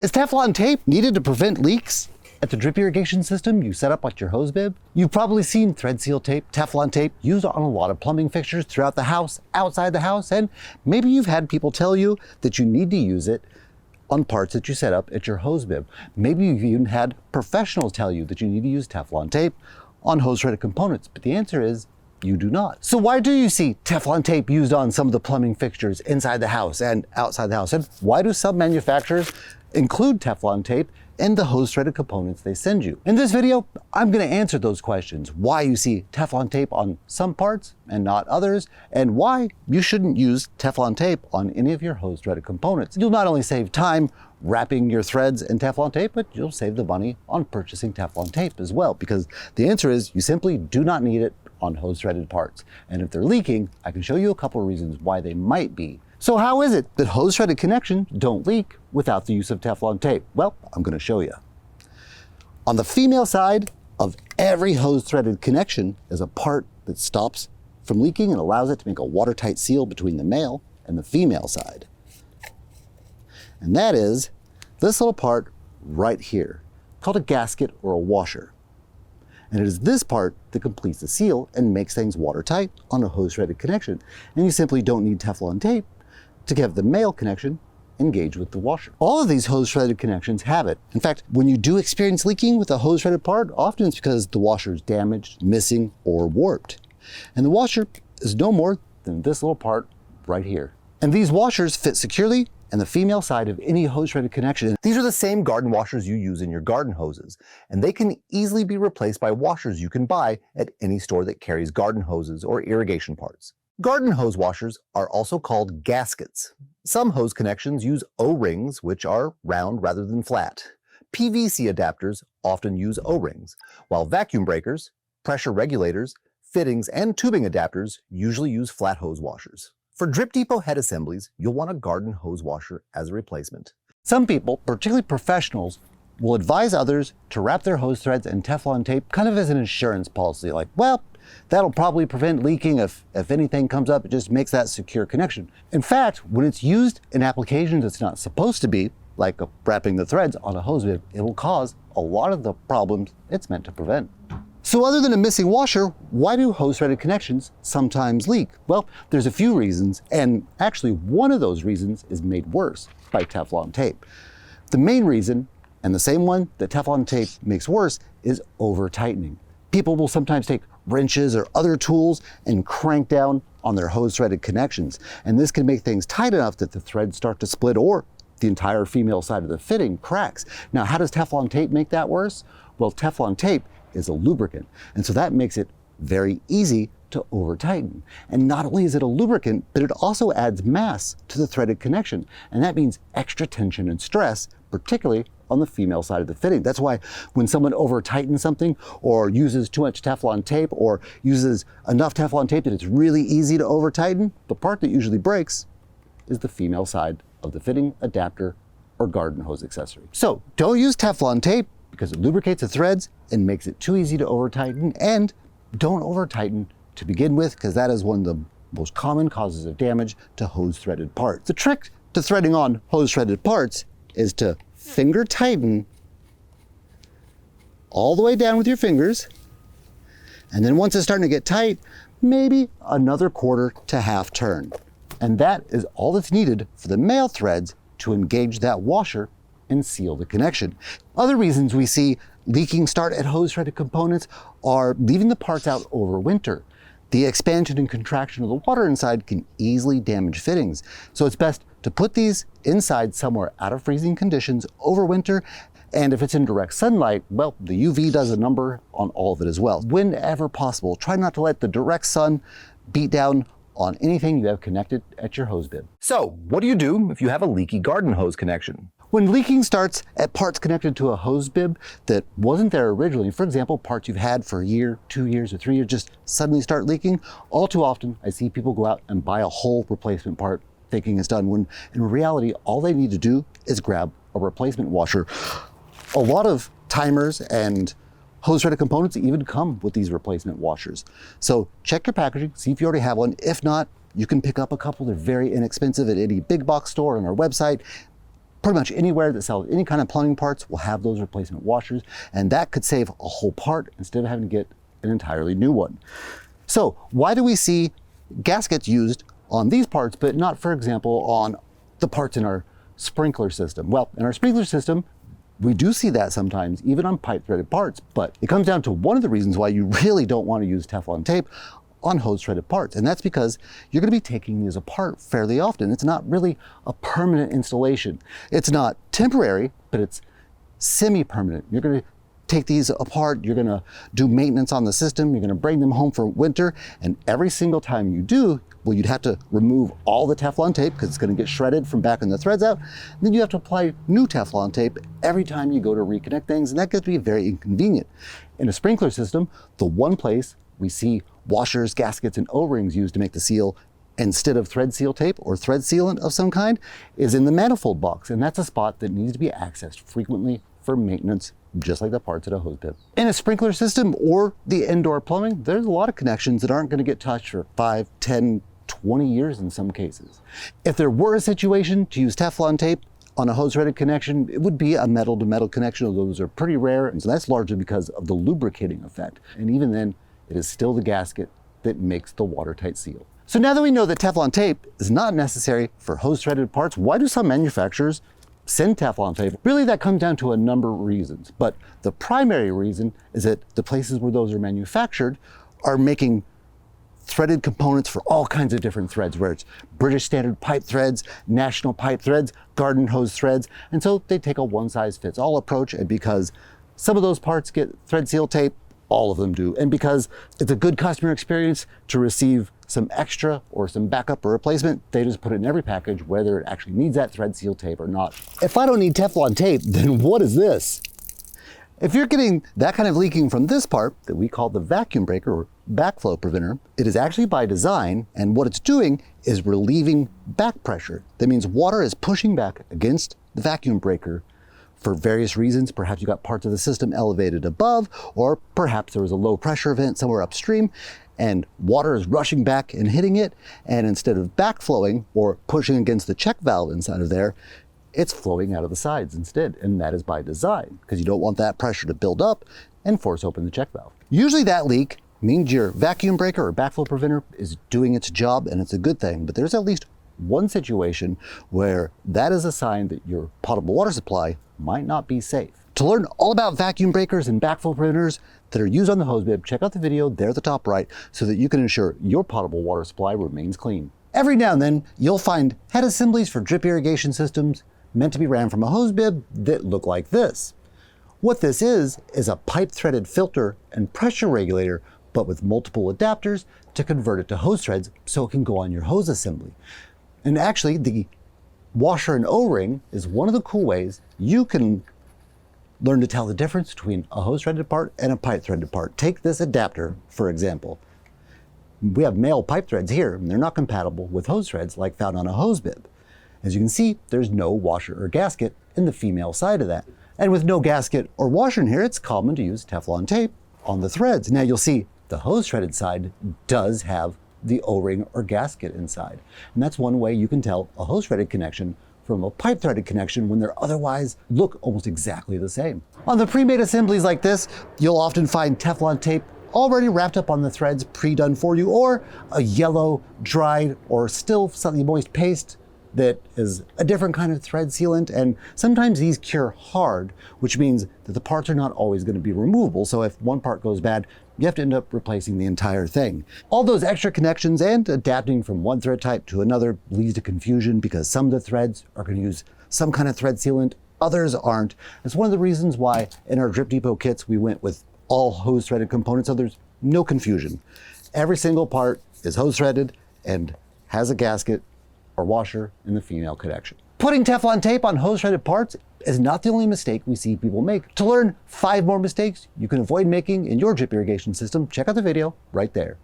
Is Teflon tape needed to prevent leaks at the drip irrigation system you set up on your hose bib? You've probably seen thread seal tape, Teflon tape used on a lot of plumbing fixtures throughout the house, outside the house, and maybe you've had people tell you that you need to use it on parts that you set up at your hose bib. Maybe you've even had professionals tell you that you need to use Teflon tape on hose threaded components, but the answer is you do not. So why do you see Teflon tape used on some of the plumbing fixtures inside the house and outside the house? And why do some manufacturers include Teflon tape in the hose threaded components they send you? In this video, I'm going to answer those questions. Why you see Teflon tape on some parts and not others, and why you shouldn't use Teflon tape on any of your hose threaded components. You'll not only save time wrapping your threads in Teflon tape, but you'll save the money on purchasing Teflon tape as well, because the answer is you simply do not need it on hose threaded parts. And if they're leaking, I can show you a couple of reasons why they might be. So how is it that hose threaded connections don't leak without the use of Teflon tape? Well, I'm going to show you. On the female side of every hose threaded connection is a part that stops from leaking and allows it to make a watertight seal between the male and the female side. And that is this little part right here, called a gasket or a washer. And it is this part that completes the seal and makes things watertight on a hose threaded connection. And you simply don't need Teflon tape to have the male connection engage with the washer. All of these hose threaded connections have it. In fact, when you do experience leaking with a hose threaded part, often it's because the washer is damaged, missing, or warped. And the washer is no more than this little part right here. And these washers fit securely in the female side of any hose threaded connection. These are the same garden washers you use in your garden hoses, and they can easily be replaced by washers you can buy at any store that carries garden hoses or irrigation parts. Garden hose washers are also called gaskets. Some hose connections use O-rings, which are round rather than flat. PVC adapters often use O-rings, while vacuum breakers, pressure regulators, fittings, and tubing adapters usually use flat hose washers. For drip depot head assemblies, you'll want a garden hose washer as a replacement. Some people, particularly professionals, will advise others to wrap their hose threads in Teflon tape kind of as an insurance policy, like, well, that'll probably prevent leaking. If anything comes up, it just makes that secure connection. In fact, when it's used in applications it's not supposed to be, like wrapping the threads on a hose bib, it will cause a lot of the problems it's meant to prevent. So other than a missing washer, why do hose threaded connections sometimes leak? Well, there's a few reasons, and actually one of those reasons is made worse by Teflon tape. The main reason, and the same one that Teflon tape makes worse, is over-tightening. People will sometimes take wrenches or other tools and crank down on their hose threaded connections, and this can make things tight enough that the threads start to split or the entire female side of the fitting cracks. Now, how does Teflon tape make that worse? Well, Teflon tape is a lubricant, and so that makes it very easy to over tighten. And not only is it a lubricant, but it also adds mass to the threaded connection, and that means extra tension and stress, particularly on the female side of the fitting. That's why when someone over tightens something or uses too much Teflon tape or uses enough Teflon tape that it's really easy to over tighten, the part that usually breaks is the female side of the fitting, adapter, or garden hose accessory. So don't use Teflon tape because it lubricates the threads and makes it too easy to over tighten, and don't over tighten to begin with, because that is one of the most common causes of damage to hose threaded parts. The trick to threading on hose threaded parts is to finger tighten all the way down with your fingers, and then once it's starting to get tight, maybe another quarter to half turn. And that is all that's needed for the male threads to engage that washer and seal the connection. Other reasons we see leaking start at hose threaded components are leaving the parts out over winter. The expansion and contraction of the water inside can easily damage fittings. So it's best to put these inside somewhere out of freezing conditions over winter. And if it's in direct sunlight, well, the UV does a number on all of it as well. Whenever possible, try not to let the direct sun beat down on anything you have connected at your hose bib. So what do you do if you have a leaky garden hose connection? When leaking starts at parts connected to a hose bib that wasn't there originally, for example, parts you've had for a year, 2 years, or 3 years just suddenly start leaking, all too often I see people go out and buy a whole replacement part thinking it's done, when in reality all they need to do is grab a replacement washer. A lot of timers and hose threaded components even come with these replacement washers. So check your packaging, see if you already have one. If not, you can pick up a couple. They're very inexpensive at any big box store on our website. Pretty much anywhere that sells any kind of plumbing parts will have those replacement washers, and that could save a whole part instead of having to get an entirely new one. So why do we see gaskets used on these parts, but not, for example, on the parts in our sprinkler system? Well, in our sprinkler system, we do see that sometimes, even on pipe threaded parts, but it comes down to one of the reasons why you really don't want to use Teflon tape on hose threaded parts, and that's because you're going to be taking these apart fairly often. It's not really a permanent installation. It's not temporary, but it's semi-permanent. You're going to take these apart, you're going to do maintenance on the system, you're going to bring them home for winter, and every single time you do, well, you'd have to remove all the Teflon tape because it's going to get shredded from backing the threads out. Then you have to apply new Teflon tape every time you go to reconnect things, and that gets to be very inconvenient. In a sprinkler system, the one place we see washers, gaskets, and O-rings used to make the seal instead of thread seal tape or thread sealant of some kind is in the manifold box, and that's a spot that needs to be accessed frequently for maintenance, just like the parts at a hose bib. In a sprinkler system or the indoor plumbing, there's a lot of connections that aren't going to get touched for 5, 10, 20 years in some cases. If there were a situation to use Teflon tape on a hose threaded connection, it would be a metal to metal connection, although those are pretty rare, and so that's largely because of the lubricating effect. And even then, it is still the gasket that makes the watertight seal. So now that we know that Teflon tape is not necessary for hose threaded parts, why do some manufacturers send Teflon tape? Really, that comes down to a number of reasons, but the primary reason is that the places where those are manufactured are making threaded components for all kinds of different threads, where it's British standard pipe threads, national pipe threads, garden hose threads, and so they take a one-size-fits-all approach, and because some of those parts get thread seal tape, all of them do, and because it's a good customer experience to receive some extra or some backup or replacement, they just put it in every package, whether it actually needs that thread seal tape or not. If I don't need Teflon tape, then what is this? If you're getting that kind of leaking from this part that we call the vacuum breaker or backflow preventer, it is actually by design, and what it's doing is relieving back pressure. That means water is pushing back against the vacuum breaker for various reasons. Perhaps you got parts of the system elevated above, or perhaps there was a low pressure event somewhere upstream, and water is rushing back and hitting it, and instead of backflowing or pushing against the check valve inside of there, it's flowing out of the sides instead, and that is by design, because you don't want that pressure to build up and force open the check valve. Usually that leak means your vacuum breaker or backflow preventer is doing its job, and it's a good thing, but there's at least one situation where that is a sign that your potable water supply might not be safe. To learn all about vacuum breakers and backflow preventers that are used on the hose bib, check out the video there at the top right so that you can ensure your potable water supply remains clean. Every now and then, you'll find head assemblies for drip irrigation systems meant to be ran from a hose bib that look like this. What this is a pipe threaded filter and pressure regulator, but with multiple adapters to convert it to hose threads so it can go on your hose assembly. And actually, the washer and O-ring is one of the cool ways you can learn to tell the difference between a hose threaded part and a pipe threaded part. Take this adapter, for example. We have male pipe threads here, and they're not compatible with hose threads like found on a hose bib. As you can see, there's no washer or gasket in the female side of that. And with no gasket or washer in here, it's common to use Teflon tape on the threads. Now you'll see the hose threaded side does have the O-ring or gasket inside. And that's one way you can tell a hose threaded connection from a pipe threaded connection when they're otherwise look almost exactly the same. On the pre-made assemblies like this, you'll often find Teflon tape already wrapped up on the threads, pre-done for you, or a yellow, dried, or still slightly moist paste that is a different kind of thread sealant, and sometimes these cure hard, which means that the parts are not always going to be removable, so if one part goes bad, you have to end up replacing the entire thing. All those extra connections and adapting from one thread type to another leads to confusion because some of the threads are going to use some kind of thread sealant, others aren't. It's one of the reasons why in our Drip Depot kits we went with all hose threaded components, so there's no confusion. Every single part is hose threaded and has a gasket or washer in the female connection. Putting Teflon tape on hose threaded parts is not the only mistake we see people make. To learn 5 more mistakes you can avoid making in your drip irrigation system, check out the video right there.